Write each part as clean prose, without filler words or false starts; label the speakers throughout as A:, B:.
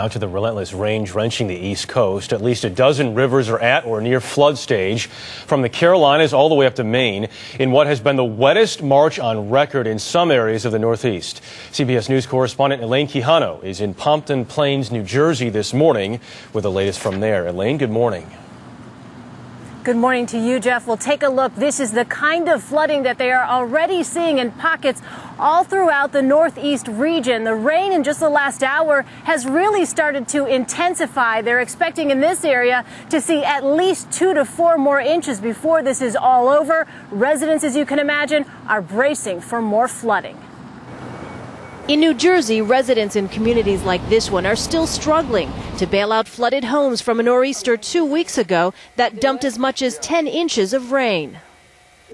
A: Now to the relentless rain drenching the East Coast. At least a dozen rivers are at or near flood stage, from the Carolinas all the way up to Maine, in what has been the wettest March on record in some areas of the Northeast. CBS News correspondent Elaine Quijano is in POMPTON Plains, New Jersey this morning with the latest from there. Elaine, good morning.
B: Good morning to you, Jeff. We'll take a look. This is the kind of flooding that they are already seeing in pockets all throughout the Northeast region. The rain in just the last hour has really started to intensify. They're expecting in this area to see at least 2 to 4 more inches before this is all over. Residents, as you can imagine, are bracing for more flooding. In New Jersey, residents in communities like this one are still struggling to bail out flooded homes from a nor'easter 2 weeks ago that dumped as much as 10 inches of rain.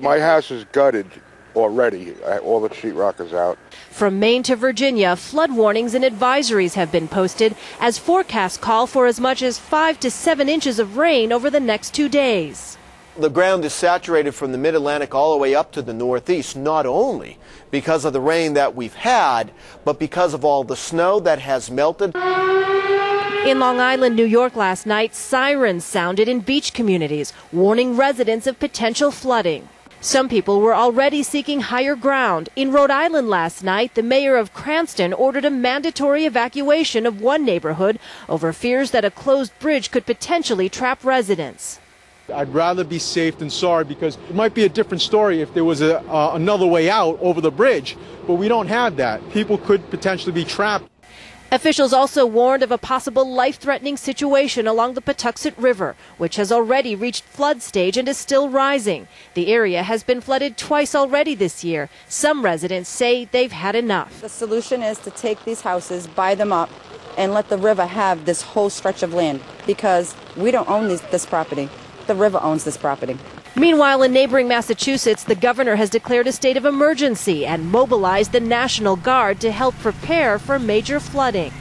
C: My house is gutted already. All the sheetrock is out.
B: From Maine to Virginia, flood warnings and advisories have been posted as forecasts call for as much as 5 to 7 inches of rain over the next 2 days.
D: The ground is saturated from the mid-Atlantic all the way up to the Northeast, not only because of the rain that we've had, but because of all the snow that has melted.
B: In Long Island, New York last night, sirens sounded in beach communities, warning residents of potential flooding. Some people were already seeking higher ground. In Rhode Island last night, the mayor of Cranston ordered a mandatory evacuation of one neighborhood over fears that a closed bridge could potentially trap residents.
E: I'd rather be safe than sorry, because it might be a different story if there was another way out over the bridge, but we don't have that. People could potentially be trapped.
B: Officials also warned of a possible life-threatening situation along the Patuxent River, which has already reached flood stage and is still rising. The area has been flooded twice already this year. Some residents say they've had enough.
F: The solution is to take these houses, buy them up, and let the river have this whole stretch of land, because we don't own this property. The river owns this property.
B: Meanwhile, in neighboring Massachusetts, the governor has declared a state of emergency and mobilized the National Guard to help prepare for major flooding.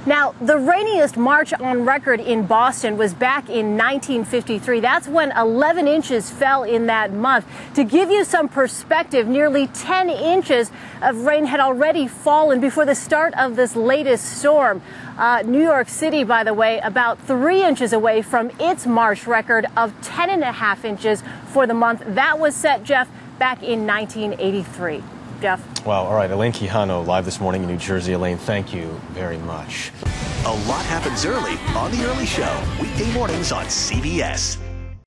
B: Now, the rainiest March on record in Boston was back in 1953. That's when 11 inches fell in that month. To give you some perspective, nearly 10 inches of rain had already fallen before the start of this latest storm. New York City, by the way, about 3 inches away from its March record of 10.5 inches for the month. That was set, Jeff, back in 1983. Jeff.
A: Wow. All right. Elaine Quijano live this morning in New Jersey. Elaine, thank you very much.
G: A lot happens early on The Early Show, weekday mornings on CBS.